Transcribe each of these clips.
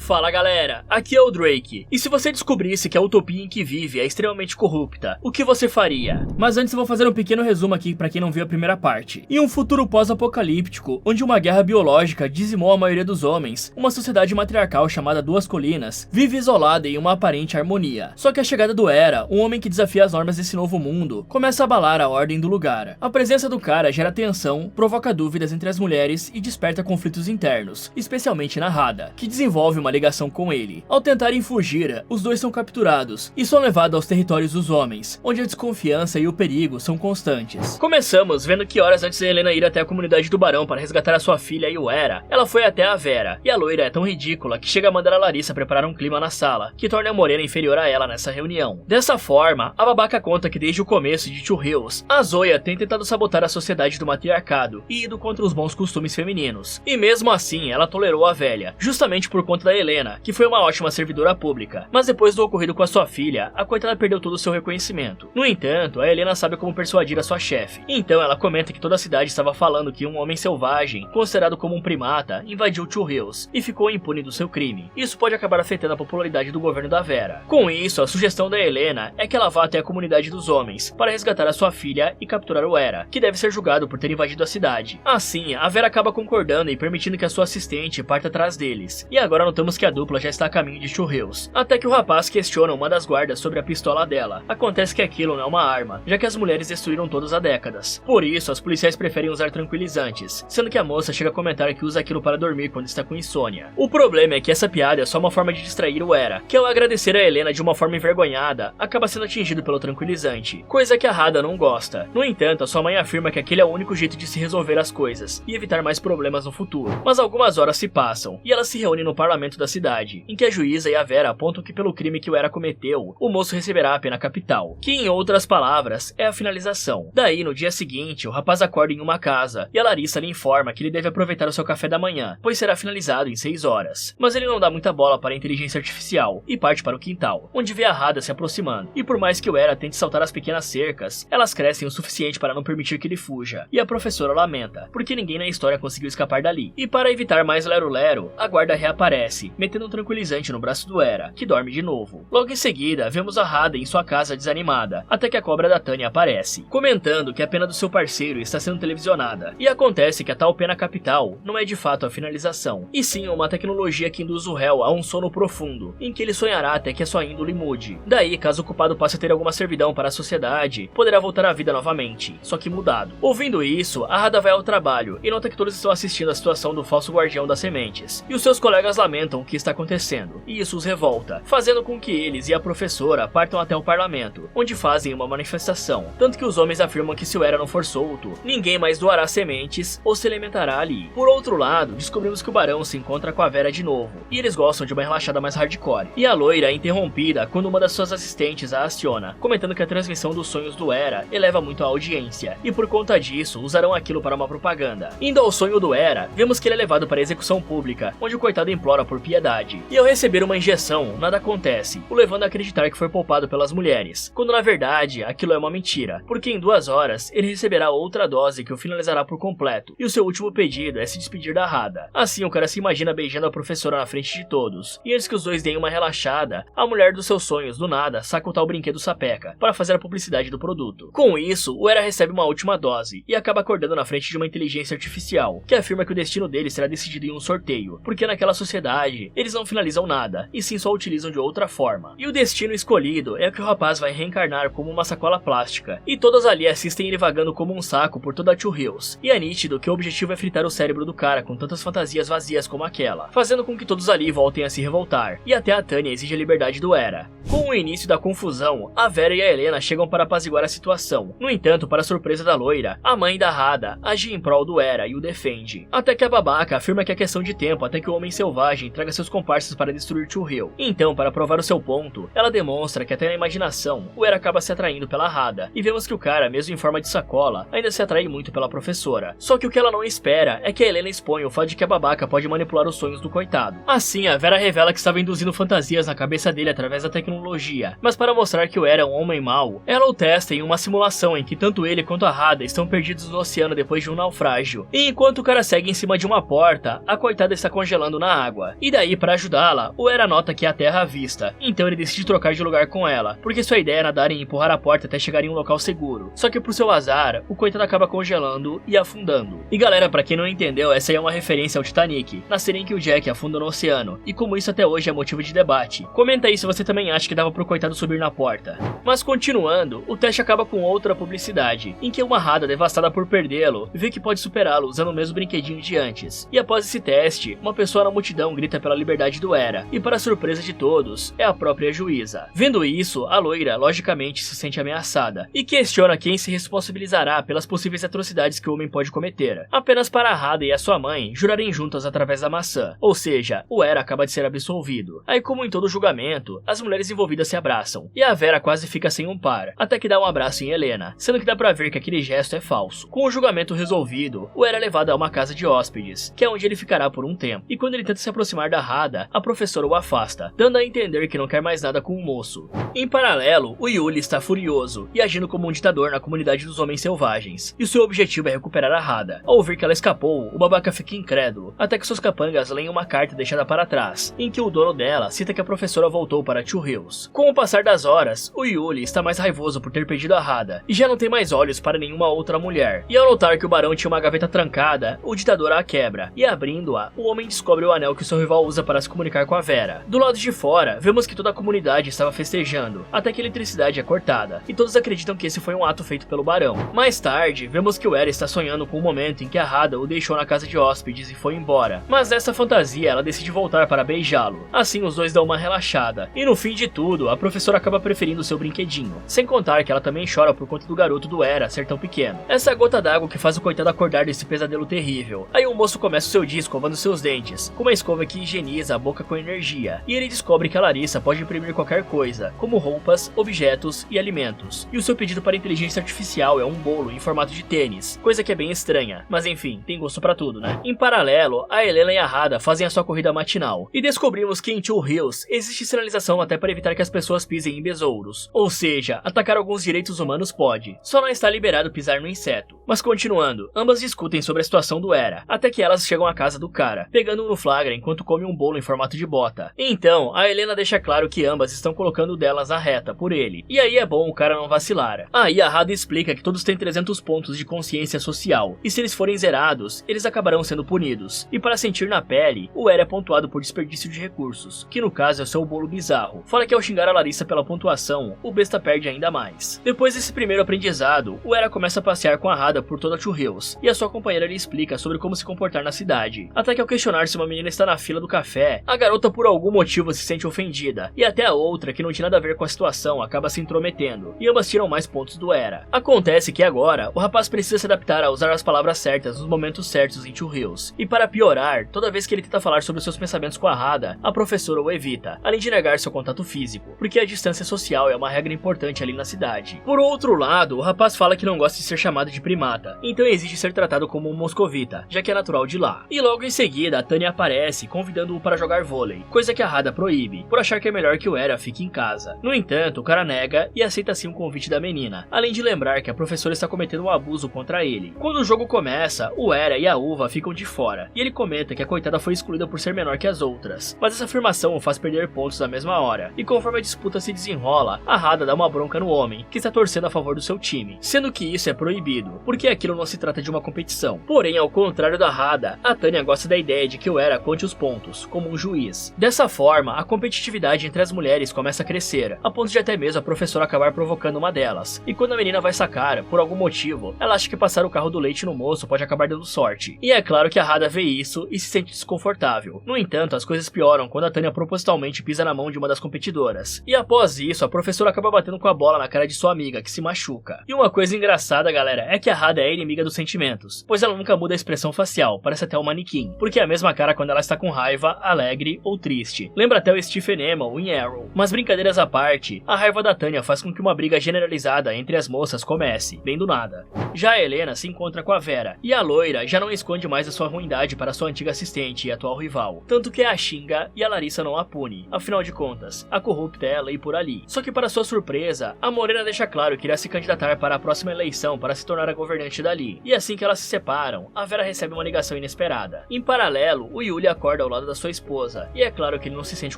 Fala galera, aqui é o Drake, e se você descobrisse que a utopia em que vive é extremamente corrupta, o que você faria? Mas antes eu vou fazer um pequeno resumo aqui pra quem não viu a primeira parte. Em um futuro pós-apocalíptico, onde uma guerra biológica dizimou a maioria dos homens, uma sociedade matriarcal chamada Duas Colinas vive isolada em uma aparente harmonia. Só que a chegada do Era, um homem que desafia as normas desse novo mundo, começa a abalar a ordem do lugar. A presença do cara gera tensão, provoca dúvidas entre as mulheres e desperta conflitos internos, especialmente na Hada, que desenvolve uma ligação com ele. Ao tentarem fugir, os dois são capturados e são levados aos territórios dos homens, onde a desconfiança e o perigo são constantes. Começamos vendo que horas antes de Helena ir até a comunidade do Barão para resgatar a sua filha e o Era, ela foi até a Vera, e a loira é tão ridícula que chega a mandar a Larissa preparar um clima na sala, que torna a morena inferior a ela nessa reunião. Dessa forma, a babaca conta que desde o começo de Two Hills, a Zoya tem tentado sabotar a sociedade do matriarcado e ido contra os bons costumes femininos. E mesmo assim, ela tolerou a velha, justamente por conta da Helena, que foi uma ótima servidora pública. Mas depois do ocorrido com a sua filha, a coitada perdeu todo o seu reconhecimento. No entanto, a Helena sabe como persuadir a sua chefe. Então ela comenta que toda a cidade estava falando que um homem selvagem, considerado como um primata, invadiu Two Hills e ficou impune do seu crime. Isso pode acabar afetando a popularidade do governo da Vera. Com isso, a sugestão da Helena é que ela vá até a comunidade dos homens para resgatar a sua filha e capturar o Era, que deve ser julgado por ter invadido a cidade. Assim, a Vera acaba concordando e permitindo que a sua assistente parta atrás deles. E agora notamos que a dupla já está a caminho de Two Hills, até que o rapaz questiona uma das guardas sobre a pistola dela. Acontece que aquilo não é uma arma, já que as mulheres destruíram todas há décadas. Por isso, as policiais preferem usar tranquilizantes, sendo que a moça chega a comentar que usa aquilo para dormir quando está com insônia. O problema é que essa piada é só uma forma de distrair o Era, que ao agradecer a Helena de uma forma envergonhada, acaba sendo atingido pelo tranquilizante, coisa que a Hada não gosta. No entanto, a sua mãe afirma que aquele é o único jeito de se resolver as coisas e evitar mais problemas no futuro. Mas algumas horas se passam, e elas se reúnem no parlamento da cidade, em que a juíza e a Vera apontam que pelo crime que o Era cometeu, o moço receberá a pena capital, que em outras palavras, é a finalização. Daí, no dia seguinte, o rapaz acorda em uma casa, e a Larissa lhe informa que ele deve aproveitar o seu café da manhã, pois será finalizado em 6 horas. Mas ele não dá muita bola para a inteligência artificial, e parte para o quintal, onde vê a Hada se aproximando. E por mais que o Era tente saltar as pequenas cercas, elas crescem o suficiente para não permitir que ele fuja, e a professora lamenta, porque ninguém na história conseguiu escapar dali. E para evitar mais lero-lero, a guarda reaparece, metendo um tranquilizante no braço do Era, que dorme de novo. Logo em seguida, vemos a Hada em sua casa desanimada, até que a cobra da Tânia aparece, comentando que a pena do seu parceiro está sendo televisionada. E acontece que a tal pena capital não é de fato a finalização, e sim uma tecnologia que induz o réu a um sono profundo, em que ele sonhará até que a sua índole mude. Daí, caso o culpado passe a ter alguma servidão para a sociedade, poderá voltar à vida novamente, só que mudado. Ouvindo isso, a Hada vai ao trabalho e nota que todos estão assistindo a situação do falso guardião das sementes, e os seus colegas lamentam o que está acontecendo, e isso os revolta, fazendo com que eles e a professora partam até o parlamento, onde fazem uma manifestação, tanto que os homens afirmam que se o Era não for solto, ninguém mais doará sementes ou se alimentará ali. Por outro lado, descobrimos que o Barão se encontra com a Vera de novo, e eles gostam de uma relaxada mais hardcore, e a loira é interrompida quando uma das suas assistentes a aciona, comentando que a transmissão dos sonhos do Era eleva muito a audiência, e por conta disso, usarão aquilo para uma propaganda. Indo ao sonho do Era, vemos que ele é levado para a execução pública, onde o coitado implora por piedade, e ao receber uma injeção, nada acontece, o levando a acreditar que foi poupado pelas mulheres, quando na verdade, aquilo é uma mentira, porque em 2 horas, ele receberá outra dose que o finalizará por completo, e o seu último pedido é se despedir da Hada. Assim, o cara se imagina beijando a professora na frente de todos, e antes que os dois deem uma relaxada, a mulher dos seus sonhos, do nada, saca o tal brinquedo sapeca, para fazer a publicidade do produto. Com isso, o Era recebe uma última dose, e acaba acordando na frente de uma inteligência artificial, que afirma que o destino dele será decidido em um sorteio, porque naquela sociedade, eles não finalizam nada, e sim só utilizam de outra forma. E o destino escolhido é que o rapaz vai reencarnar como uma sacola plástica, e todas ali assistem ele vagando como um saco por toda a Two Hills, e é nítido que o objetivo é fritar o cérebro do cara com tantas fantasias vazias como aquela, fazendo com que todos ali voltem a se revoltar, e até a Tânia exige a liberdade do Era. Com o início da confusão, a Vera e a Helena chegam para apaziguar a situação. No entanto, para surpresa da loira, a mãe da Hada age em prol do Era e o defende, até que a babaca afirma que é questão de tempo até que o homem selvagem traga seus comparsas para destruir Two Hills. Então, para provar o seu ponto, ela demonstra que até na imaginação, o Era acaba se atraindo pela Hada, e vemos que o cara, mesmo em forma de sacola, ainda se atrai muito pela professora. Só que o que ela não espera é que a Helena expõe o fato de que a babaca pode manipular os sonhos do coitado. Assim, a Vera revela que estava induzindo fantasias na cabeça dele através da tecnologia, mas para mostrar que o Era é um homem mau, ela o testa em uma simulação em que tanto ele quanto a Hada estão perdidos no oceano depois de um naufrágio, e enquanto o cara segue em cima de uma porta, a coitada está congelando na água. E aí, para ajudá-la, o Era nota que é a terra à vista, então ele decide trocar de lugar com ela, porque sua ideia é nadar e empurrar a porta até chegar em um local seguro. Só que por seu azar, o coitado acaba congelando e afundando. E galera, pra quem não entendeu, essa aí é uma referência ao Titanic, na cena em que o Jack afunda no oceano, e como isso até hoje é motivo de debate. Comenta aí se você também acha que dava pro coitado subir na porta. Mas continuando, o teste acaba com outra publicidade, em que uma Hada devastada por perdê-lo, vê que pode superá-lo usando o mesmo brinquedinho de antes. E após esse teste, uma pessoa na multidão grita pela liberdade do Era, e para surpresa de todos, é a própria juíza. Vendo isso, a loira logicamente se sente ameaçada, e questiona quem se responsabilizará pelas possíveis atrocidades que o homem pode cometer. Apenas para a Hada e a sua mãe jurarem juntas através da maçã, ou seja, o Era acaba de ser absolvido. Aí, como em todo julgamento, as mulheres envolvidas se abraçam, e a Vera quase fica sem um par, até que dá um abraço em Helena, sendo que dá pra ver que aquele gesto é falso. Com o julgamento resolvido, o Era é levado a uma casa de hóspedes, que é onde ele ficará por um tempo, e quando ele tenta se aproximar da Hada, a professora o afasta, dando a entender que não quer mais nada com o moço. Em paralelo, o Yuli está furioso, e agindo como um ditador na comunidade dos homens selvagens, e seu objetivo é recuperar a Hada. Ao ouvir que ela escapou, o babaca fica incrédulo, até que seus capangas leem uma carta deixada para trás, em que o dono dela cita que a professora voltou para Two Hills. Com o passar das horas, o Yuli está mais raivoso por ter perdido a Hada, e já não tem mais olhos para nenhuma outra mulher. E ao notar que o barão tinha uma gaveta trancada, o ditador a quebra, e abrindo-a, o homem descobre o anel que o seu rival usa para se comunicar com a Vera. Do lado de fora, vemos que toda a comunidade estava festejando, até que a eletricidade é cortada, e todos acreditam que esse foi um ato feito pelo barão. Mais tarde, vemos que o Era está sonhando com o momento em que a Hada o deixou na casa de hóspedes e foi embora, mas nessa fantasia ela decide voltar para beijá-lo. Assim os dois dão uma relaxada, e no fim de tudo, a professora acaba preferindo seu brinquedinho, sem contar que ela também chora por conta do garoto do Era ser tão pequeno. Essa é a gota d'água que faz o coitado acordar desse pesadelo terrível. Aí o moço começa o seu dia escovando seus dentes, com uma escova que higieniza a boca com energia, e ele descobre que a Larissa pode imprimir qualquer coisa, como roupas, objetos e alimentos, e o seu pedido para a inteligência artificial é um bolo em formato de tênis, coisa que é bem estranha, mas enfim, tem gosto pra tudo, né? Em paralelo, a Helena e a Hada fazem a sua corrida matinal, e descobrimos que em Two Hills existe sinalização até para evitar que as pessoas pisem em besouros, ou seja, atacar alguns direitos humanos pode, só não está liberado pisar no inseto. Mas continuando, ambas discutem sobre a situação do Era, até que elas chegam à casa do cara, pegando-o no flagra enquanto come um bolo em formato de bota. Então, a Helena deixa claro que ambas estão colocando delas à reta por ele, e aí é bom o cara não vacilar. Aí a Hada explica que todos têm 300 pontos de consciência social, e se eles forem zerados, eles acabarão sendo punidos. E para sentir na pele, o Era é pontuado por desperdício de recursos, que no caso é o seu bolo bizarro. Fala que ao xingar a Larissa pela pontuação, o besta perde ainda mais. Depois desse primeiro aprendizado, o Era começa a passear com a Hada por toda Two Hills, e a sua companheira lhe explica sobre como se comportar na cidade. Até que ao questionar se uma menina está na fila do café, a garota por algum motivo se sente ofendida, e até a outra, que não tinha nada a ver com a situação, acaba se intrometendo, e ambas tiram mais pontos do Era. Acontece que agora, o rapaz precisa se adaptar a usar as palavras certas nos momentos certos em Two Hills, e para piorar, toda vez que ele tenta falar sobre seus pensamentos com a Hada, a professora o evita, além de negar seu contato físico, porque a distância social é uma regra importante ali na cidade. Por outro lado, o rapaz fala que não gosta de ser chamado de primata, então exige ser tratado como um moscovita, já que é natural de lá. E logo em seguida, a Tânia aparece, convidando-o para jogar vôlei, coisa que a Hada proíbe, por achar que é melhor que o Era fique em casa. No entanto, o cara nega e aceita assim o convite da menina, além de lembrar que a professora está cometendo um abuso contra ele. Quando o jogo começa, o Era e a Uva ficam de fora, e ele comenta que a coitada foi excluída por ser menor que as outras, mas essa afirmação o faz perder pontos na mesma hora, e conforme a disputa se desenrola, a Hada dá uma bronca no homem, que está torcendo a favor do seu time, sendo que isso é proibido, porque aquilo não se trata de uma competição. Porém, ao contrário da Hada, a Tânia gosta da ideia de que o Era conte os pontos, como um juiz. Dessa forma, a competitividade entre as mulheres começa a crescer, a ponto de até mesmo a professora acabar provocando uma delas, e quando a menina vai sacar, por algum motivo, ela acha que passar o carro do leite no moço pode acabar dando sorte, e é claro que a Hada vê isso e se sente desconfortável. No entanto, as coisas pioram quando a Tânia propositalmente pisa na mão de uma das competidoras, e após isso, a professora acaba batendo com a bola na cara de sua amiga, que se machuca. E uma coisa engraçada, galera, é que a Hada é inimiga dos sentimentos, pois ela nunca muda a expressão facial, parece até um manequim, porque é a mesma cara quando ela está com raiva, alegre ou triste. Lembra até o Stephen Amell em Arrow. Mas brincadeiras à parte, a raiva da Tânia faz com que uma briga generalizada entre as moças comece, bem do nada. Já a Helena se encontra com a Vera, e a loira já não esconde mais a sua ruindade para sua antiga assistente e atual rival, tanto que a xinga e a Larissa não a pune. Afinal de contas, a corrupta é ela e por ali. Só que para sua surpresa, a Morena deixa claro que irá se candidatar para a próxima eleição para se tornar a governante dali. E assim que elas se separam, a Vera recebe uma ligação inesperada. Em paralelo, o Yuli acorda ao lado da sua esposa, e é claro que ele não se sente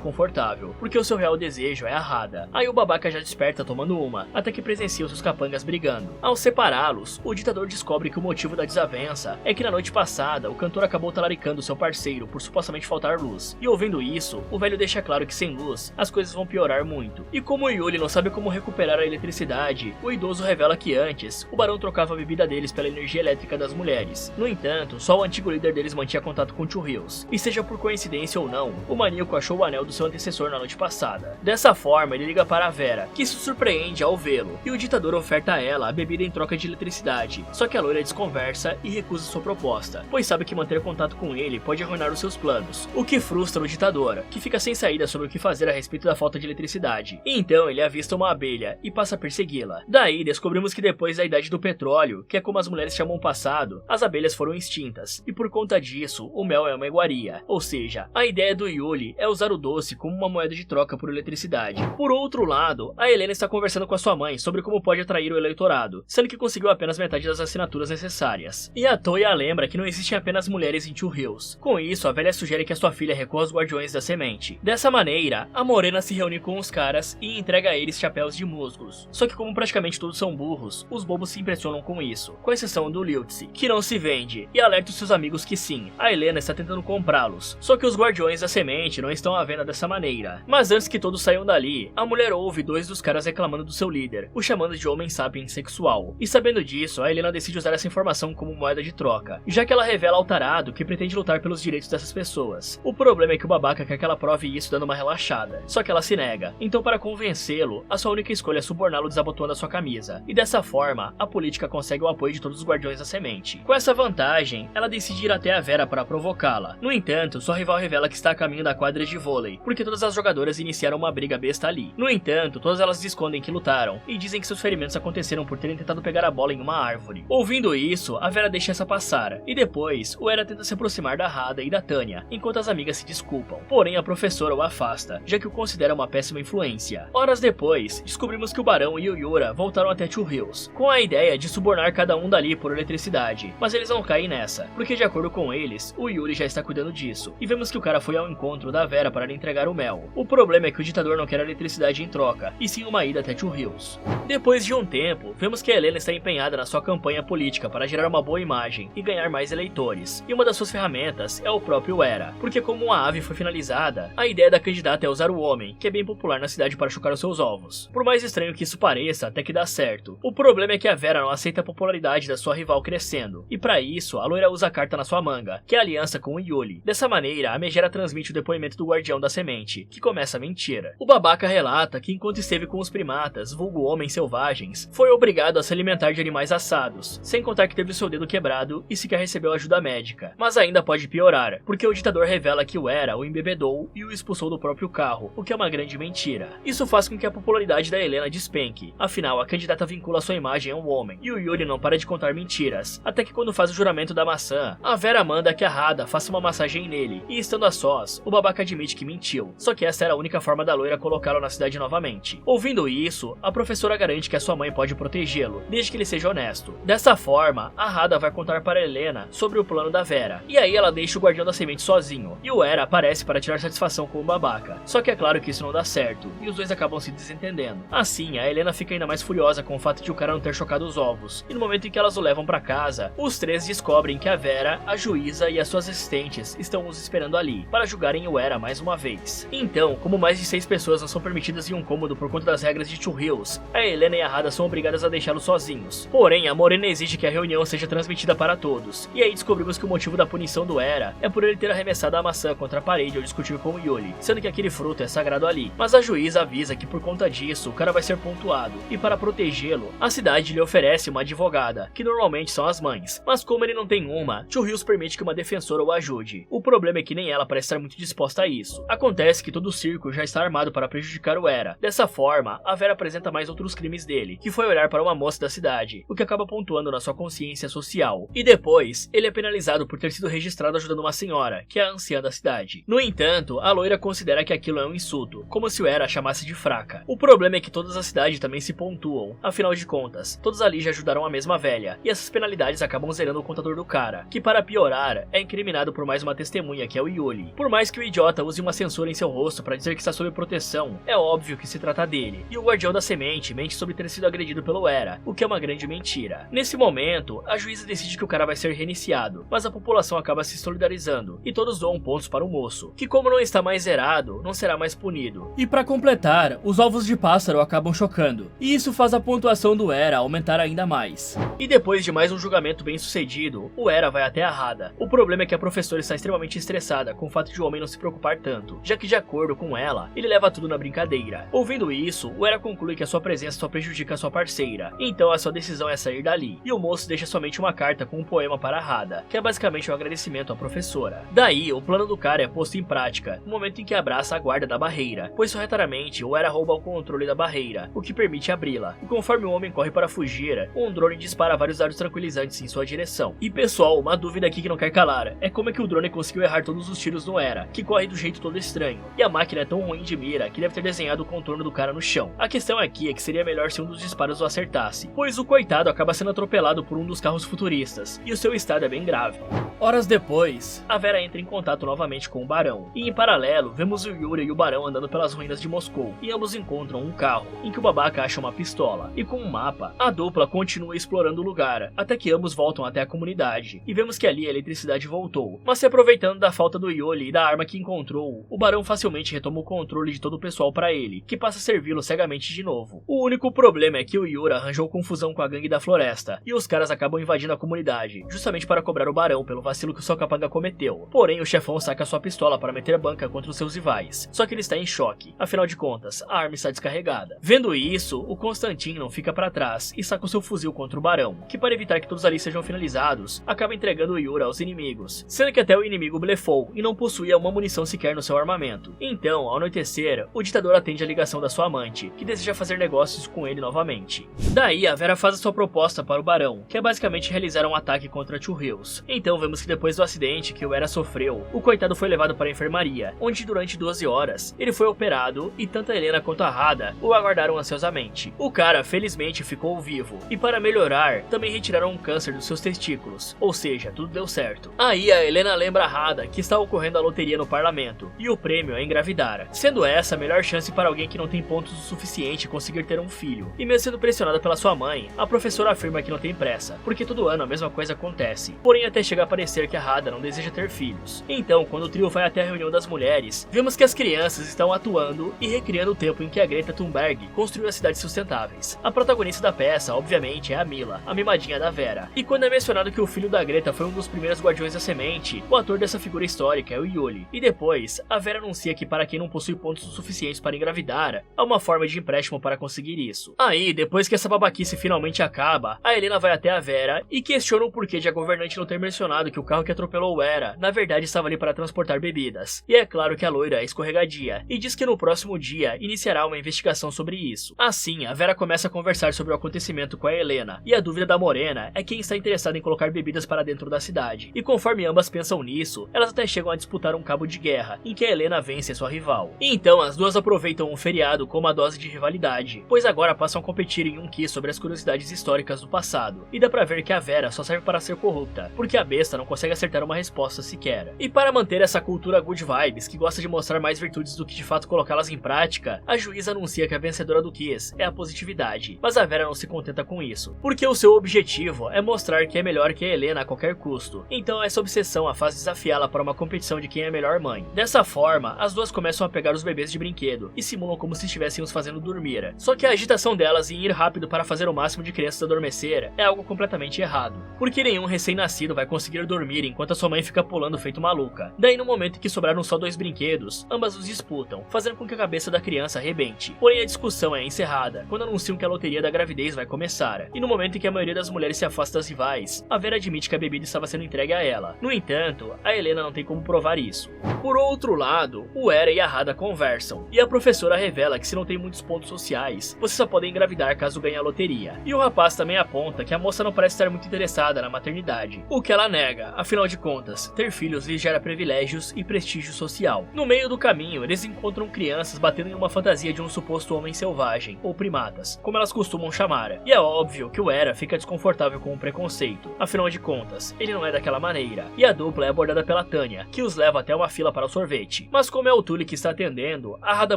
confortável, porque o seu real desejo é a Hada. Aí o babaca já desperta tomando uma, até que presencia os seus capangas brigando. Ao separá-los, o ditador descobre que o motivo da desavença é que na noite passada o cantor acabou talaricando seu parceiro por supostamente faltar luz, e ouvindo isso, o velho deixa claro que sem luz as coisas vão piorar muito. E como o Yuli não sabe como recuperar a eletricidade, o idoso revela que antes, o barão trocava a bebida deles pela energia elétrica das mulheres. No entanto, só o antigo líder deles mantinha contato com Two Hills, e seja por coincidência ou não, o maníaco achou o anel do seu antecessor na noite passada. Dessa forma, ele liga para a Vera, que se surpreende ao vê-lo, e o ditador oferta a ela a bebida em troca de eletricidade, só que a loira desconversa e recusa sua proposta, pois sabe que manter contato com ele pode arruinar os seus planos, o que frustra o ditador, que fica sem saída sobre o que fazer a respeito da falta de eletricidade. E então ele avista uma abelha e passa a persegui-la. Daí descobrimos que depois da idade do petróleo, que é como as mulheres chamam o passado, as abelhas foram extintas, e por conta disso, o mel é uma iguaria, ou seja, a ideia do Yuli é usar o doce como uma moeda de troca por eletricidade. Por outro lado, a Helena está conversando com a sua mãe sobre como pode atrair o eleitorado, sendo que conseguiu apenas metade das assinaturas necessárias. E a Toya lembra que não existem apenas mulheres em Two Hills. Com isso, a velha sugere que a sua filha recorra aos Guardiões da Semente. Dessa maneira, a Morena se reúne com os caras e entrega a eles chapéus de musgos. Só que como praticamente todos são burros, os bobos se impressionam com isso, com exceção do Lutzi, que não se vende, e alerta os seus amigos que sim, a Helena está tentando comprá-los. Só que os Guardiões da Semente não estão à venda dessa maneira. Mas antes que todos saiam dali, a mulher ouve dois dos caras reclamando do seu líder, o chamando de homem sapiens sexual. E sabendo disso, a Helena decide usar essa informação como moeda de troca, já que ela revela ao tarado que pretende lutar pelos direitos dessas pessoas. O problema é que o babaca quer que ela prove isso dando uma relaxada, só que ela se nega. Então para convencê-lo, a sua única escolha é suborná-lo desabotoando a sua camisa. E dessa forma, a política consegue o apoio de todos os Guardiões da Semente. Com essa vantagem, ela decide ir até a Vera para provocá-la. No entanto, sua rival revela que está a caminho da quadra de vôlei, porque todas as jogadoras iniciaram uma briga besta ali. No entanto, todas elas escondem que lutaram, e dizem que seus ferimentos aconteceram por terem tentado pegar a bola em uma árvore. Ouvindo isso, a Vera deixa essa passar, e depois, o Era tenta se aproximar da Hada e da Tanya, enquanto as amigas se desculpam. Porém, a professora o afasta, já que o considera uma péssima influência. Horas depois, descobrimos que o Barão e o Yura voltaram até Two Hills, com a ideia de subornar cada um dali por eletricidade, mas eles não caem nessa, porque de acordo com eles, o Yuri já está cuidando disso, e vemos que o cara foi ao encontro da Vera para lhe entregar o mel. O problema é que o ditador não quer a eletricidade em troca, e sim uma ida até Two Hills. Depois de um tempo, vemos que a Helena está empenhada na sua campanha política para gerar uma boa imagem e ganhar mais eleitores, e uma das suas ferramentas é o próprio Era, porque como a ave foi finalizada, a ideia da candidata é usar o homem, que é bem popular na cidade, para chocar os seus ovos. Por mais estranho que isso pareça, até que dá certo. O problema é que a Vera não aceita a popularidade da sua rival crescendo, e para isso, a loira usa a carta na sua manga, que é a aliança com o Yuli. Dessa maneira, a Megera transmite o depoimento do Guardião da Semente, que começa a mentira. O babaca relata que enquanto esteve com os primatas, vulgo homens selvagens, foi obrigado a se alimentar de animais assados, sem contar que teve o seu dedo quebrado e sequer recebeu ajuda médica. Mas ainda pode piorar, porque o ditador revela que o Era o embebedou e o expulsou do próprio carro, o que é uma grande mentira. Isso faz com que a popularidade da Helena despenque, afinal a candidata vincula sua imagem a um homem, e o Yuri não para de contar mentiras, até que quando faz o juramento da maçã, a Vera manda que a Hada faça uma massagem nele, e estando a sós, o babaca admite que mentiu, só que essa era a única forma da loira colocá-lo na cidade novamente. Ouvindo isso, a professora garante que a sua mãe pode protegê-lo, desde que ele seja honesto. Dessa forma, a Hada vai contar para Helena sobre o plano da Vera, e aí ela deixa o Guardião da Semente sozinho, e o Era aparece para tirar satisfação com o babaca. Só que é claro que isso não dá certo, e os dois acabam se desentendendo. Assim, a Helena fica ainda mais furiosa com o fato de o cara não ter chocado os ovos, e no momento em que elas o levam para casa, os três descobrem que a Vera, a juíza e as suas assistentes estão os esperando ali, para julgarem o Era mais uma vez. Então, como mais de 6 pessoas não são permitidas em um cômodo por conta das regras de Two Hills, a Helena e a Hada são obrigadas a deixá-los sozinhos. Porém, a Morena exige que a reunião seja transmitida para todos, e aí descobrimos que o motivo da punição do Era é por ele ter arremessado a maçã contra a parede ao discutir com o Yuli, sendo que aquele fruto é sagrado ali. Mas a juíza avisa que por conta disso, o cara vai ser pontuado, e para protegê-lo, a cidade lhe oferece uma advogada, que normalmente são as mães, mas como ele não tem uma, Two Hills permite que uma defensora o ajude. O problema é que nem ela parece estar muito disposta a isso. Acontece que todo o circo já está armado para prejudicar o Era. Dessa forma, a Vera apresenta mais outros crimes dele, que foi olhar para uma moça da cidade, o que acaba pontuando na sua consciência social. E depois, ele é penalizado por ter sido registrado ajudando uma senhora, que é a anciã da cidade. No entanto, a loira considera que aquilo é um insulto, como se o Era a chamasse de fraca. O problema é que todas as cidades também se pontuam, afinal de contas, todos ali já ajudaram a mesma velha, e essas penalidades acabam zerando o contador do cara, que para piorar, é incriminado por mais uma testemunha que é o Yuli. Por mais que o idiota use uma censura em seu rosto para dizer que está sob proteção, é óbvio que se trata dele. E o guardião da semente mente sobre ter sido agredido pelo Era, o que é uma grande mentira. Nesse momento, a juíza decide que o cara vai ser reiniciado, mas a população acaba se solidarizando, e todos doam pontos para o moço, que como não está mais zerado, não será mais punido. E para completar, os ovos de pássaro acabam chocando, e isso faz a pontuação do Era aumentar ainda mais. E depois de mais um julgamento bem sucedido, o Era vai até a Hada. O problema é que a professora está extremamente estressada com o fato de o homem não se preocupar tanto, já que de acordo com ela, ele leva tudo na brincadeira. Ouvindo isso, o Era conclui que a sua presença só prejudica a sua parceira, então a sua decisão é sair dali, e o moço deixa somente uma carta com um poema para a Hada, que é basicamente um agradecimento à professora. Daí, o plano do cara é posto em prática, no momento em que abraça a guarda da barreira, pois sorrateiramente o Era rouba o controle da barreira, o que permite abri-la, e conforme o homem corre para fugir, um drone dispara vários dardos tranquilizantes em sua direção. E pessoal, uma dúvida aqui que não quer calar, é como é que o drone conseguiu errar todos os tiros no Era, que corre do jeito todo estranho, e a máquina é tão ruim de mira que deve ter desenhado o contorno do cara no chão. A questão aqui é que seria melhor se um dos disparos o acertasse, pois o coitado acaba sendo atropelado por um dos carros futuristas, e o seu estado é bem grave. Horas depois, a Vera entra em contato novamente com o Barão, e em paralelo, vemos o Yuri e o Barão andando pelas ruínas de Moscou, e ambos encontram um carro, em que o babaca acha uma pistola, e com um mapa, a dupla continua explorando o lugar, até que ambos voltam até a comunidade, e vemos que ali a eletricidade voltou, mas se aproveitando da falta do Yuri e da arma que encontrou, o Barão facilmente retoma o controle de todo o pessoal para ele, que passa a servi-lo cegamente de novo. O único problema é que o Yuri arranjou confusão com a gangue da floresta, e os caras acabam invadindo a comunidade, justamente para cobrar o Barão pelo vacilo que o seu capanga cometeu. Porém, o chefão saca sua pistola para meter banca contra os seus rivais, só que ele está em choque, afinal de contas, a arma está descarregada. Vendo isso, o Constantin não fica para trás e saca o seu fuzil contra o Barão, que para evitar que todos ali sejam finalizados, acaba entregando o Yuri aos inimigos, sendo que até o inimigo blefou e não possuía uma munição sequer no seu armamento. Então, ao anoitecer, o ditador atende a ligação da sua amante, que deseja fazer negócios com ele novamente. Daí, a Vera faz a sua proposta para o Barão, que é basicamente realizar um ataque contra Two Hills. Então vemos que depois do acidente que o Era sofreu, o coitado foi levado para a enfermaria, onde durante 12 horas, ele foi operado e tanto a Helena quanto a Hada o aguardaram ansiosamente. O cara, felizmente, ficou vivo, e para melhorar, também retiraram um câncer dos seus testículos, ou seja, tudo deu certo. Aí a Helena lembra a Hada que está ocorrendo a loteria no parlamento, e o prêmio é engravidar, sendo essa a melhor chance para alguém que não tem pontos o suficiente conseguir ter um filho. E mesmo sendo pressionada pela sua mãe, a professora afirma que não tem pressa, porque todo ano a mesma coisa acontece, porém até chega a parecer que a Hada não deseja ter filhos. Então, quando o trio vai até a reunião das mulheres, vemos que as crianças estão atuando e recriando o tempo em que a Greta Thunberg construiu as cidades sustentáveis. A protagonista da peça, obviamente, é a Mila, a mimadinha da Vera. E quando é mencionado que o filho da Greta foi um dos primeiros guardiões da semente, o ator dessa figura histórica é o Yuli. E depois, a Vera anuncia que para quem não possui pontos suficientes para engravidar, há uma forma de empréstimo para conseguir isso. Aí, depois que essa babaquice finalmente acaba, a Helena vai até a Vera e questiona o porquê de a governante não ter mencionado que o carro que atropelou o Era, na verdade estava ali para transportar bebidas. E é claro que a loira é escorregadia, e diz que no próximo dia iniciará uma investigação sobre isso. Assim, a Vera começa a conversar sobre o acontecimento com a Helena, e a dúvida da morena é quem está interessado em colocar bebidas para dentro da cidade. E conforme ambas pensam nisso, elas até chegam a disputar um cabo de guerra, em que a Helena vence a sua rival. E então as duas aproveitam um feriado como uma dose de rivalidade, pois agora passam a competir em um quiz sobre as curiosidades históricas do passado, e dá pra ver que a Vera só serve para ser corrupta, porque a besta não consegue acertar uma resposta sequer. E para manter essa cultura good vibes, que gosta de mostrar mais virtudes do que de fato colocá-las em prática, a juíza anuncia que a vencedora do quiz é a positividade, mas a Vera não se contenta com isso, porque o seu objetivo é mostrar que é melhor que a Helena a qualquer custo, então essa obsessão a faz desafiá-la para uma competição de quem é a melhor mãe. Dessa forma, as duas começam a pegar os bebês de brinquedo e simulam como se estivessem os fazendo dormir, só que a agitação delas em ir rápido para fazer o máximo de crianças adormecer é algo completamente errado, porque nenhum recém-nascido vai conseguir dormir enquanto a sua mãe fica pulando feito maluca. Daí no momento em que sobraram só 2 brinquedos, ambas os disputam, fazendo com que a cabeça da criança arrebente. Porém a discussão é encerrada quando anunciam que a loteria da gravidez vai começar, e no momento em que a maioria das mulheres se afasta das rivais, a Vera admite que a bebida estava sendo entregue a ela. No entanto, a Helena não tem como provar isso. Por outro lado, o Era e a Hada conversam, e a professora revela que se não tem muitos pontos sociais, você só pode engravidar caso ganhe a loteria. E o rapaz também aponta que a moça não parece estar muito interessada na maternidade, o que ela nega, nega, afinal de contas, ter filhos lhe gera privilégios e prestígio social. No meio do caminho, eles encontram crianças batendo em uma fantasia de um suposto homem selvagem, ou primatas, como elas costumam chamar, e é óbvio que o Era fica desconfortável com o preconceito, afinal de contas, ele não é daquela maneira, e a dupla é abordada pela Tanya, que os leva até uma fila para o sorvete. Mas como é o Tully que está atendendo, a Hada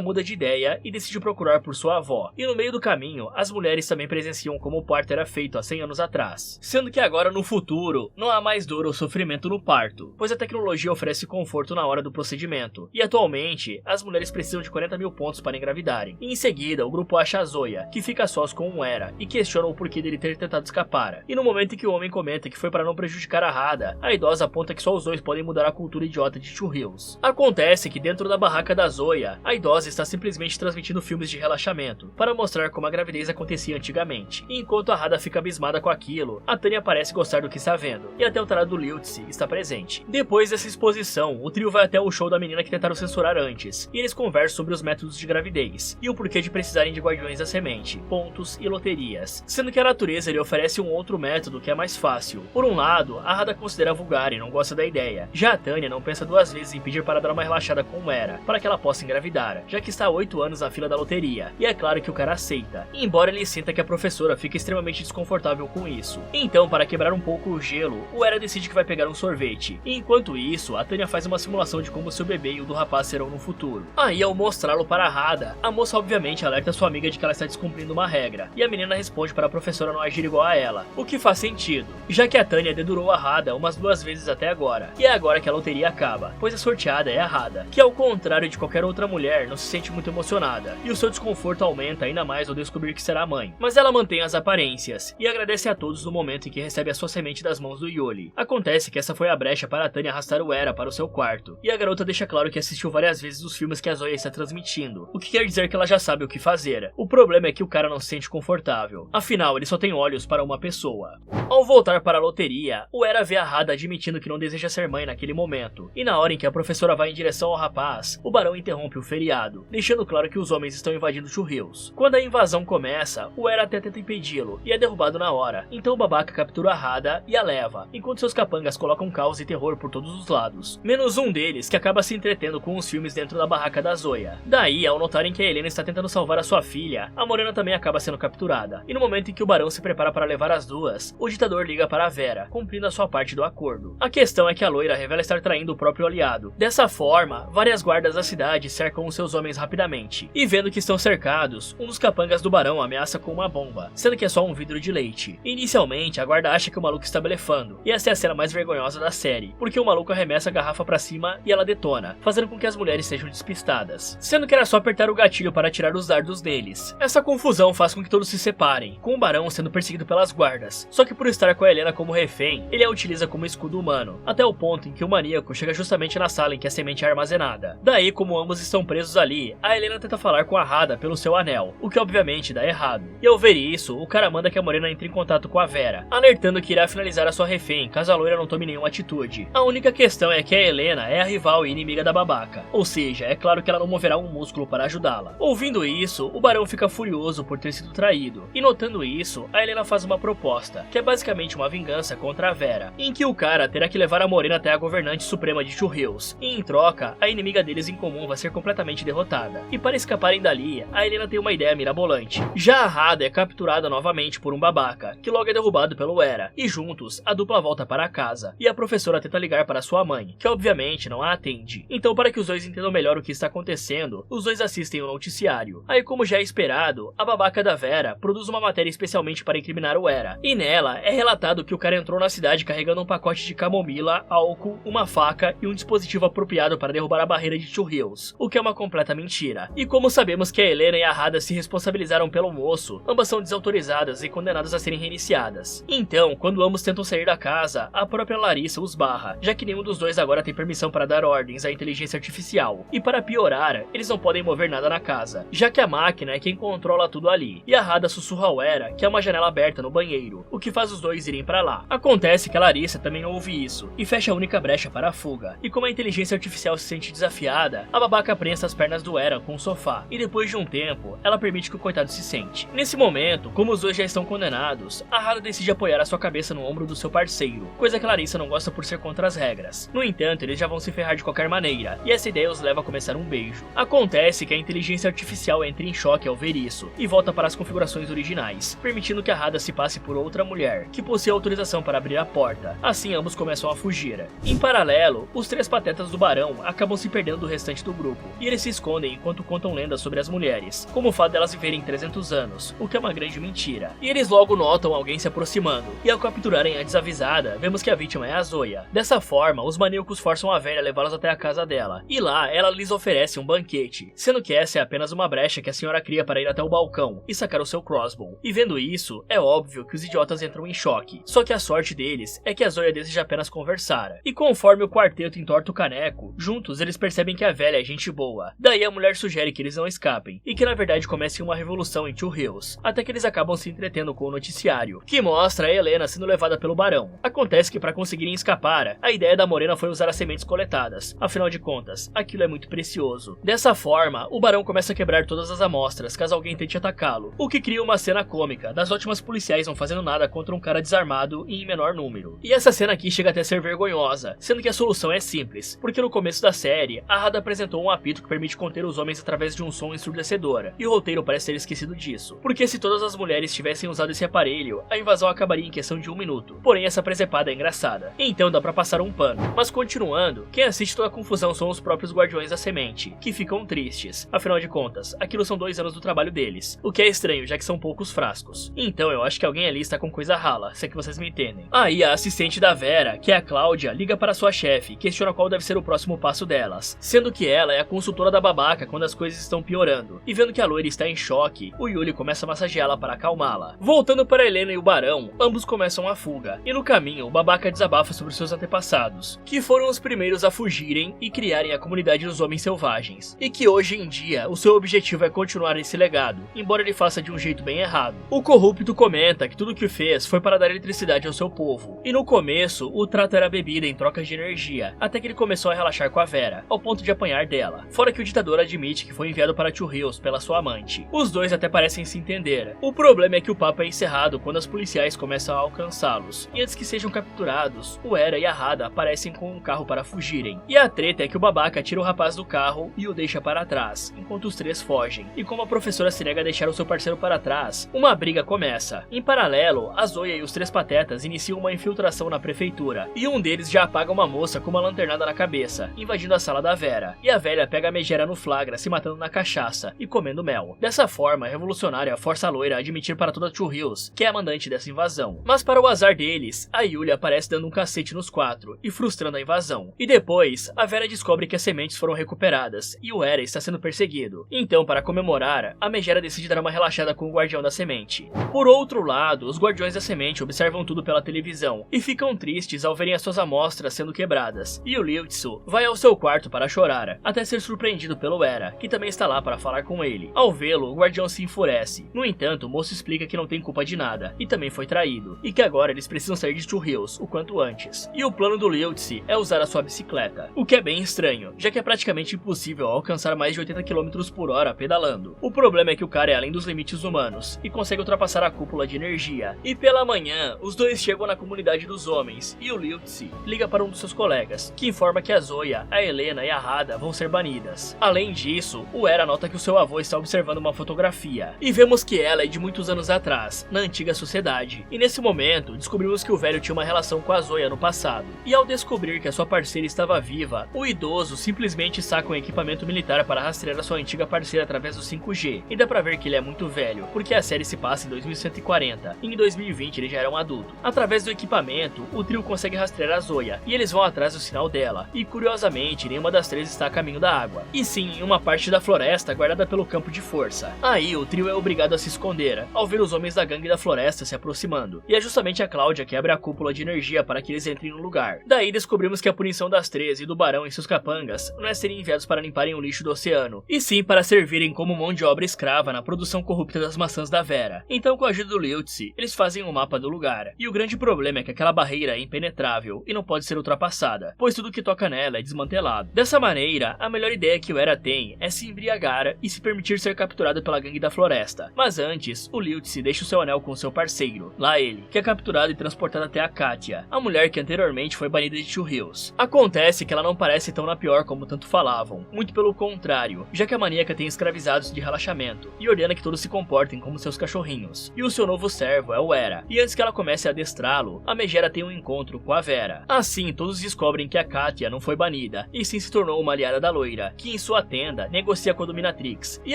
muda de ideia e decide procurar por sua avó, e no meio do caminho, as mulheres também presenciam como o parto era feito há 100 anos atrás, sendo que agora no futuro, não há mais dor ou sofrimento no parto, pois a tecnologia oferece conforto na hora do procedimento, e atualmente, as mulheres precisam de 40 mil pontos para engravidarem. E em seguida, o grupo acha a Zoya, que fica sós com o Era, e questiona o porquê dele ter tentado escapar. E no momento em que o homem comenta que foi para não prejudicar a Hada, a idosa aponta que só os dois podem mudar a cultura idiota de Two Hills. Acontece que dentro da barraca da Zoya, a idosa está simplesmente transmitindo filmes de relaxamento, para mostrar como a gravidez acontecia antigamente. E enquanto a Hada fica abismada com aquilo, a Tanya parece gostar do que está vendo, e até o tarado Lutzi está presente. Depois dessa exposição, o trio vai até o show da menina que tentaram censurar antes, e eles conversam sobre os métodos de gravidez, e o porquê de precisarem de guardiões da semente, pontos e loterias, sendo que a natureza lhe oferece um outro método que é mais fácil. Por um lado, a Hada considera vulgar e não gosta da ideia, já a Tanya não pensa duas vezes em pedir para dar uma relaxada com o Era, para que ela possa engravidar, já que está há 8 anos na fila da loteria, e é claro que o cara aceita, embora ele sinta que a professora fica extremamente desconfortável com isso. Então, para quebrar um pouco o gelo, o Era decide que vai pegar um sorvete, e enquanto isso, a Tanya faz uma simulação de como seu bebê e o do rapaz serão no futuro. Aí, ao mostrá-lo para a Hada, a moça obviamente alerta sua amiga de que ela está descumprindo uma regra, e a menina responde para a professora não agir igual a ela, o que faz sentido, já que a Tanya dedurou a Hada umas 2 vezes até agora, e é agora que a loteria acaba, pois a sorteada é a Hada, que ao contrário de qualquer outra mulher, não se sente muito emocionada, e o seu desconforto aumenta ainda mais ao descobrir que será mãe, mas ela mantém as aparências, e agradece a todos no momento em que recebe a sua semente das mãos do Yuli. Acontece que essa foi a brecha para a Tanya arrastar o Era para o seu quarto, e a garota deixa claro que assistiu várias vezes os filmes que a Zoya está transmitindo, o que quer dizer que ela já sabe o que fazer. O problema é que o cara não se sente confortável, afinal ele só tem olhos para uma pessoa. Ao voltar para a loteria, o Era vê a Hada admitindo que não deseja ser mãe naquele momento, e na hora em que a professora vai em direção ao rapaz, o barão interrompe o feriado, deixando claro que os homens estão invadindo Two Hills. Quando a invasão começa, o Era até tenta impedi-lo, e é derrubado na hora, então o babaca captura a Hada e a leva, enquanto seus capangas colocam caos e terror por todos os lados, menos um deles que acaba se entretendo com os filmes dentro da barraca da Zoya. Daí, ao notarem que a Helena está tentando salvar a sua filha, a Morena também acaba sendo capturada, e no momento em que o barão se prepara para levar as duas, o ditador liga para a Vera, cumprindo a sua parte do acordo. A questão é que a loira revela estar traindo o próprio aliado. Dessa forma, várias guardas da cidade cercam os seus homens rapidamente, e vendo que estão cercados, um dos capangas do barão ameaça com uma bomba, sendo que é só um vidro de leite. Inicialmente, a guarda acha que o maluco está blefando, e essa é a cena mais vergonhosa da série, porque o maluco arremessa a garrafa pra cima e ela detona, fazendo com que as mulheres sejam despistadas, sendo que era só apertar o gatilho para tirar os dardos deles. Essa confusão faz com que todos se separem, com o barão sendo perseguido pelas guardas, só que por estar com a Helena como refém, ele a utiliza como escudo humano, até o ponto em que o maníaco chega justamente na sala em que a semente é armazenada. Daí, como ambos estão presos ali, a Helena tenta falar com a Hada pelo seu anel, o que obviamente dá errado. E ao ver isso, o cara manda que a Morena entre em contato com a Vera, alertando que irá finalizar a sua refém caso a loira não tome nenhuma atitude. A única questão é que a Helena é a rival e inimiga da babaca, ou seja, é claro que ela não moverá um músculo para ajudá-la. Ouvindo isso, o barão fica furioso por ter sido traído, e notando isso, a Helena faz uma proposta, que é basicamente uma vingança contra a Vera, em que o cara terá que levar a Morena até a governante suprema de Two Hills, e em troca, a inimiga deles em comum vai ser completamente derrotada. E para escaparem dali, a Helena tem uma ideia mirabolante. Já a Hada é capturada novamente por um babaca, que logo é derrubado pelo Era, e juntos, a dupla volta para casa, e a professora tenta ligar para sua mãe, que obviamente não a atende. Então, para que os dois entendam melhor o que está acontecendo, os dois assistem o noticiário. Aí, como já é esperado, a babaca da Vera produz uma matéria especialmente para incriminar o Era, e nela é relatado que o cara entrou na cidade carregando um pacote de camomila, álcool, uma faca e um dispositivo apropriado para derrubar a barreira de Two Hills, o que é uma completa mentira. E como sabemos que a Helena e a Hada se responsabilizaram pelo moço, ambas são desautorizadas e condenadas a serem reiniciadas. Então, quando ambos tentam sair da casa, a própria Larissa os barra, já que nenhum dos dois agora tem permissão para dar ordens à inteligência artificial. E para piorar, eles não podem mover nada na casa, já que a máquina é quem controla tudo ali. E a Hada sussurra ao Era que há uma janela aberta no banheiro, o que faz os dois irem para lá. Acontece que a Larissa também ouve isso, e fecha a única brecha para a fuga. E como a inteligência artificial se sente desafiada, a babaca prensa as pernas do Era com o sofá, e depois de um tempo, ela permite que o coitado se sente. Nesse momento, como os dois já estão condenados, a Hada decide apoiar a sua cabeça no ombro do seu parceiro, coisa mas a Clarissa não gosta por ser contra as regras. No entanto, eles já vão se ferrar de qualquer maneira, e essa ideia os leva a começar um beijo. Acontece que a inteligência artificial entra em choque ao ver isso, e volta para as configurações originais, permitindo que a Hada se passe por outra mulher, que possui autorização para abrir a porta. Assim, ambos começam a fugir. Em paralelo, os 3 patetas do Barão acabam se perdendo do restante do grupo, e eles se escondem enquanto contam lendas sobre as mulheres, como o fato delas viverem 300 anos, o que é uma grande mentira. E eles logo notam alguém se aproximando, e ao capturarem a desavisada, vemos que a vítima é a Zoya. Dessa forma, os maníacos forçam a velha a levá-las até a casa dela, e lá ela lhes oferece um banquete, sendo que essa é apenas uma brecha que a senhora cria para ir até o balcão e sacar o seu crossbow. E vendo isso, é óbvio que os idiotas entram em choque, só que a sorte deles é que a Zoya deseja apenas conversar. E conforme o quarteto entorta o caneco, juntos eles percebem que a velha é gente boa. Daí a mulher sugere que eles não escapem, e que na verdade comece uma revolução em Two Hills, até que eles acabam se entretendo com o noticiário, que mostra a Helena sendo levada pelo Barão. Acontece que para conseguirem escapar, a ideia da Morena foi usar as sementes coletadas, afinal de contas, aquilo é muito precioso. Dessa forma, o Barão começa a quebrar todas as amostras caso alguém tente atacá-lo, o que cria uma cena cômica das ótimas policiais não fazendo nada contra um cara desarmado e em menor número. E essa cena aqui chega até a ser vergonhosa, sendo que a solução é simples, porque no começo da série, a Hada apresentou um apito que permite conter os homens através de um som ensurdecedor, e o roteiro parece ter esquecido disso, porque se todas as mulheres tivessem usado esse aparelho, a invasão acabaria em questão de 1 minuto. Porém, essa presepada é engraçada, então dá pra passar um pano. Mas continuando, quem assiste toda a confusão são os próprios Guardiões da Semente, que ficam tristes. Afinal de contas, aquilo são 2 anos do trabalho deles, o que é estranho, já que são poucos frascos. Então eu acho que alguém ali está com coisa rala, se é que vocês me entendem. Aí a assistente da Vera, que é a Cláudia, liga para sua chefe e questiona qual deve ser o próximo passo delas, sendo que ela é a consultora da babaca quando as coisas estão piorando. E vendo que a loira está em choque, o Yuli começa a massageá-la para acalmá-la. Voltando para Helena e o Barão, ambos começam a fuga, e no caminho o babaca desabafa sobre seus antepassados, que foram os primeiros a fugirem e criarem a comunidade dos homens selvagens, e que hoje em dia o seu objetivo é continuar esse legado, embora ele faça de um jeito bem errado. O corrupto comenta que tudo o que fez foi para dar eletricidade ao seu povo, e no começo o trato era bebida em troca de energia, até que ele começou a relaxar com a Vera, ao ponto de apanhar dela, fora que o ditador admite que foi enviado para Two Hills pela sua amante. Os dois até parecem se entender. O problema é que o papo é encerrado quando as policiais começam a alcançá-los, e antes que sejam capturados, o Era e a Hada aparecem com um carro para fugirem. E a treta é que o babaca tira o rapaz do carro e o deixa para trás, enquanto os 3 fogem. E como a professora se nega a deixar o seu parceiro para trás, uma briga começa. Em paralelo, a Zoya e os 3 patetas iniciam uma infiltração na prefeitura, e um deles já apaga uma moça com uma lanternada na cabeça, invadindo a sala da Vera. E a velha pega a megera no flagra, se matando na cachaça e comendo mel. Dessa forma, a revolucionária força a loira a admitir para toda Two Hills que é a mandante dessa invasão. Mas para o azar deles, a Yuli aparece dando um cacete nos 4 e frustrando a invasão. E depois, a Vera descobre que as sementes foram recuperadas e o Era está sendo perseguido. Então, para comemorar, a megera decide dar uma relaxada com o Guardião da Semente. Por outro lado, os Guardiões da Semente observam tudo pela televisão e ficam tristes ao verem as suas amostras sendo quebradas. E o Liutsu vai ao seu quarto para chorar, até ser surpreendido pelo Era, que também está lá para falar com ele. Ao vê-lo, o Guardião se enfurece. No entanto, o moço explica que não tem culpa de nada e também foi traído, e que agora eles precisam sair de Two Hills o quanto antes. E o plano do Liutsi é usar a sua bicicleta, o que é bem estranho, já que é praticamente impossível alcançar mais de 80 km por hora pedalando. O problema é que o cara é além dos limites humanos e consegue ultrapassar a cúpula de energia. E pela manhã, os dois chegam na comunidade dos homens e o Liutsi liga para um dos seus colegas, que informa que a Zoya, a Helena e a Hada vão ser banidas. Além disso, o Era nota que o seu avô está observando uma fotografia, e vemos que ela é de muitos anos atrás, na antiga sociedade. E nesse momento, descobrimos que o velho tinha uma relação com a Zoya no passado. E ao descobrir que a sua parceira estava viva, o idoso simplesmente saca um equipamento militar para rastrear a sua antiga parceira através do 5G. E dá pra ver que ele é muito velho, porque a série se passa em 2140, e em 2020 ele já era um adulto. Através do equipamento, o trio consegue rastrear a Zoya, e eles vão atrás do sinal dela. E curiosamente, nenhuma das 3 está a caminho da água, e sim em uma parte da floresta guardada pelo campo de força. Aí o trio é obrigado a se esconder, ao ver os homens da gangue da floresta se aproximando. E é justamente a Cláudia que abre a cúpula de energia para que eles entrem no lugar. Daí descobrimos que a punição das 13 e do Barão e seus capangas não é serem enviados para limparem o lixo do oceano, e sim para servirem como mão de obra escrava na produção corrupta das maçãs da Vera. Então, com a ajuda do Liutsi, eles fazem um mapa do lugar. E o grande problema é que aquela barreira é impenetrável e não pode ser ultrapassada, pois tudo que toca nela é desmantelado. Dessa maneira, a melhor ideia que o Era tem é se embriagar e se permitir ser capturado pela gangue da floresta. Mas antes, o Liutsi deixa o seu anel com seu parceiro, lá ele, que é capturado e transportado até a Kat, Katia, a mulher que anteriormente foi banida de Two Hills. Acontece que ela não parece tão na pior como tanto falavam, muito pelo contrário, já que a maníaca tem escravizados de relaxamento e ordena que todos se comportem como seus cachorrinhos. E o seu novo servo é o Era, e antes que ela comece a adestrá-lo, a Megera tem um encontro com a Vera. Assim, todos descobrem que a Katia não foi banida, e sim se tornou uma aliada da loira, que em sua tenda negocia com a Dominatrix. E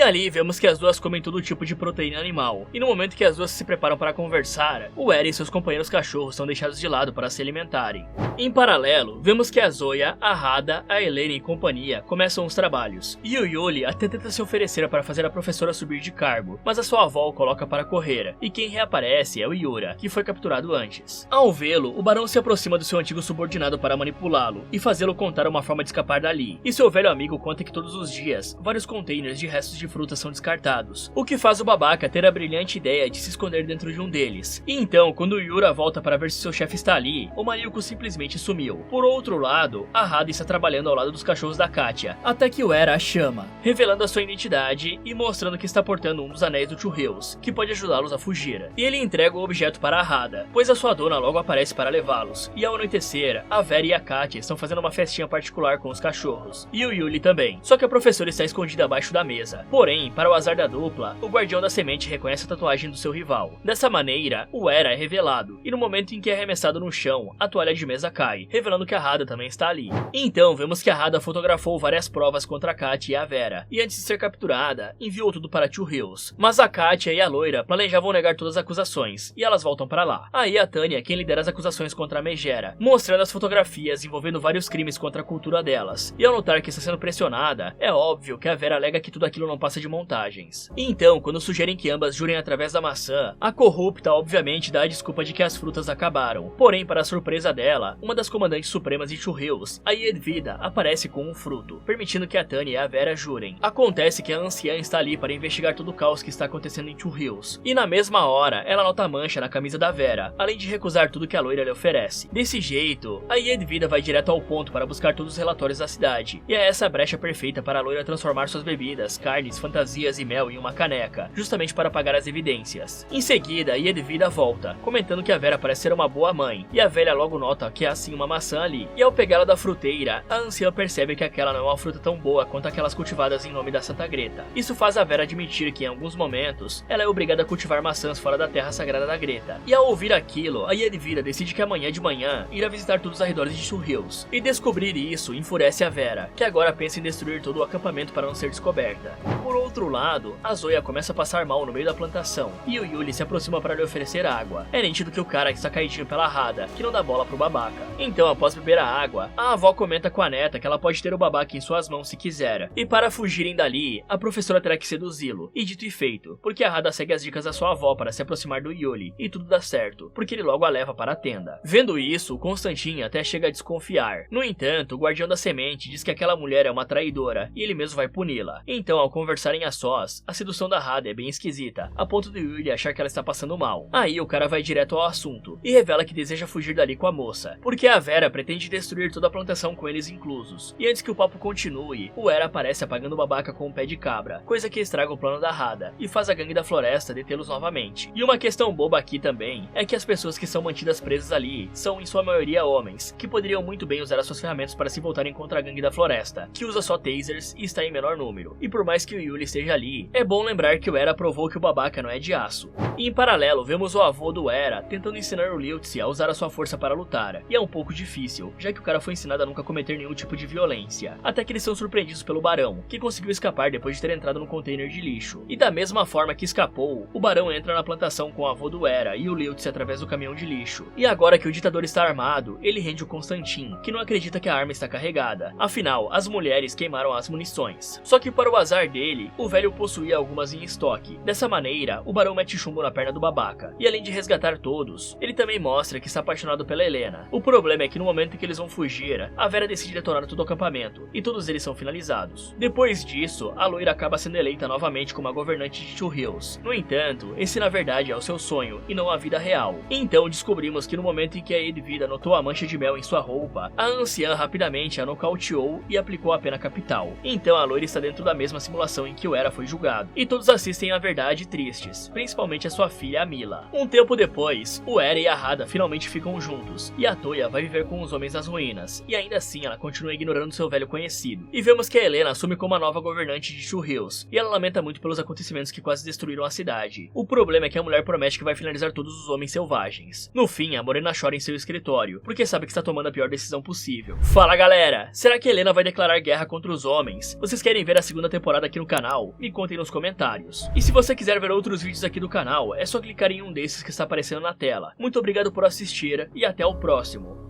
ali vemos que as duas comem todo tipo de proteína animal, e no momento que as duas se preparam para conversar, o Era e seus companheiros cachorros são deixados de lado para se alimentarem. Em paralelo, vemos que a Zoya, a Hada, a Helena e companhia começam os trabalhos, e o Yuli até tenta se oferecer para fazer a professora subir de cargo, mas a sua avó o coloca para correr, e quem reaparece é o Yura, que foi capturado antes. Ao vê-lo, o barão se aproxima do seu antigo subordinado para manipulá-lo e fazê-lo contar uma forma de escapar dali, e seu velho amigo conta que todos os dias, vários containers de restos de frutas são descartados, o que faz o babaca ter a brilhante ideia de se esconder dentro de um deles. E então, quando o Yura volta para ver se seu chefe está ali, o maníaco simplesmente sumiu. Por outro lado, a Hada está trabalhando ao lado dos cachorros da Katia, até que o Era a chama, revelando a sua identidade e mostrando que está portando um dos anéis do Two Hills, que pode ajudá-los a fugir. E ele entrega o objeto para a Hada, pois a sua dona logo aparece para levá-los. E ao anoitecer, a Vera e a Katia estão fazendo uma festinha particular com os cachorros, e o Yuli também, só que a professora está escondida abaixo da mesa. Porém, para o azar da dupla, o guardião da semente reconhece a tatuagem do seu rival. Dessa maneira, o Era é revelado, e no momento em que é arremessado no chão, a toalha de mesa cai, revelando que a Hada também está ali. Então, vemos que a Hada fotografou várias provas contra a Katia e a Vera, e antes de ser capturada, enviou tudo para Two Hills. Mas a Katia e a loira planejavam negar todas as acusações, e elas voltam para lá. Aí a Tânia é quem lidera as acusações contra a Megera, mostrando as fotografias envolvendo vários crimes contra a cultura delas. E ao notar que está sendo pressionada, é óbvio que a Vera alega que tudo aquilo não passa de montagens. Então, quando sugerem que ambas jurem através da maçã, a corrupta obviamente dá a desculpa de que as frutas acabaram. Porém, para a surpresa dela, uma das comandantes supremas de Two Hills, a Yedvida, aparece com um fruto, permitindo que a Tânia e a Vera jurem. Acontece que a anciã está ali para investigar todo o caos que está acontecendo em Two Hills, e na mesma hora, ela nota a mancha na camisa da Vera, além de recusar tudo que a loira lhe oferece. Desse jeito, a Yedvida vai direto ao ponto para buscar todos os relatórios da cidade, e é essa brecha perfeita para a loira transformar suas bebidas, carnes, fantasias e mel em uma caneca, justamente para apagar as evidências. Em seguida, Yedvida volta, comentando que a Vera parece ser uma boa mãe, e a velha logo nota que há sim uma maçã ali, e ao pegá-la da fruteira, a anciã percebe que aquela não é uma fruta tão boa quanto aquelas cultivadas em nome da Santa Greta. Isso faz a Vera admitir que em alguns momentos, ela é obrigada a cultivar maçãs fora da terra sagrada da Greta. E ao ouvir aquilo, a Yedvida decide que amanhã de manhã irá visitar todos os arredores de Two Hills, e descobrir isso enfurece a Vera, que agora pensa em destruir todo o acampamento para não ser descoberta. Por outro lado, a Zoya começa a passar mal no meio da plantação, e o Yuli se aproxima para lhe oferecer água. É nítido que o cara está caidinho pela Hada, que não dá bola pro babaca. Então, após beber a água, a avó comenta com a neta que ela pode ter o babaca em suas mãos se quiser, e para fugirem dali, a professora terá que seduzi-lo. E dito e feito, porque a Hada segue as dicas da sua avó para se aproximar do Yuli, e tudo dá certo, porque ele logo a leva para a tenda. Vendo isso, o Constantin até chega a desconfiar. No entanto, o guardião da semente diz que aquela mulher é uma traidora, e ele mesmo vai puni-la. Então, ao conversarem a sós, a sedução da Hada é bem esquisita, a ponto do Yuli achar que ela está passando mal. Aí o cara vai direto ao assunto, e revela que deseja fugir dali com a moça, porque a Vera pretende destruir toda a plantação com eles inclusos. E antes que o papo continue, o Era aparece apagando o babaca com um pé de cabra, coisa que estraga o plano da Hada, e faz a gangue da floresta detê-los novamente. E uma questão boba aqui também, é que as pessoas que são mantidas presas ali, são em sua maioria homens, que poderiam muito bem usar as suas ferramentas para se voltarem contra a gangue da floresta, que usa só tasers e está em menor número. E por mais que o Yuli esteja ali, é bom lembrar que o Era provou que o babaca não é de aço. E em paralelo, vemos o avô do Era tentando ensinar o Liltzi a usar a sua força para lutar, e é um pouco difícil, já que o cara foi ensinado a nunca cometer nenhum tipo de violência, até que eles são surpreendidos pelo Barão, que conseguiu escapar depois de ter entrado no container de lixo. E da mesma forma que escapou, o Barão entra na plantação com o avô do Era e o Liltzi através do caminhão de lixo. E agora que o ditador está armado, ele rende o Constantin, que não acredita que a arma está carregada. Afinal, as mulheres queimaram as munições. Só que para o azar dele, o velho possuía algumas em estoque. Dessa maneira, o Barão mete chumbo na perna do babaca. E além de resgatar todos, ele também mostra que está apaixonado pela Helena. O problema é que no momento em que eles vão fugir, a Vera decide detonar todo o acampamento, e todos eles são finalizados. Depois disso, a loira acaba sendo eleita novamente como a governante de Two Hills. No entanto, esse na verdade é o seu sonho, e não a vida real. Então descobrimos que no momento em que a Yedvida notou a mancha de mel em sua roupa, a anciã rapidamente a nocauteou e aplicou a pena capital. Então a loira está dentro da mesma simulação em que o Era foi julgado, e todos assistem à verdade tristes, principalmente a sua filha, a Mila. Um tempo depois, o Era e a Hada finalmente finalmente ficam juntos, e a Toya vai viver com os homens nas ruínas, e ainda assim ela continua ignorando seu velho conhecido. E vemos que a Helena assume como a nova governante de Two Hills, e ela lamenta muito pelos acontecimentos que quase destruíram a cidade. O problema é que a mulher promete que vai finalizar todos os homens selvagens. No fim, a Morena chora em seu escritório, porque sabe que está tomando a pior decisão possível. Fala galera, será que a Helena vai declarar guerra contra os homens? Vocês querem ver a segunda temporada aqui no canal? Me contem nos comentários. E se você quiser ver outros vídeos aqui do canal, é só clicar em um desses que está aparecendo na tela. Muito obrigado por assistir e até o próximo.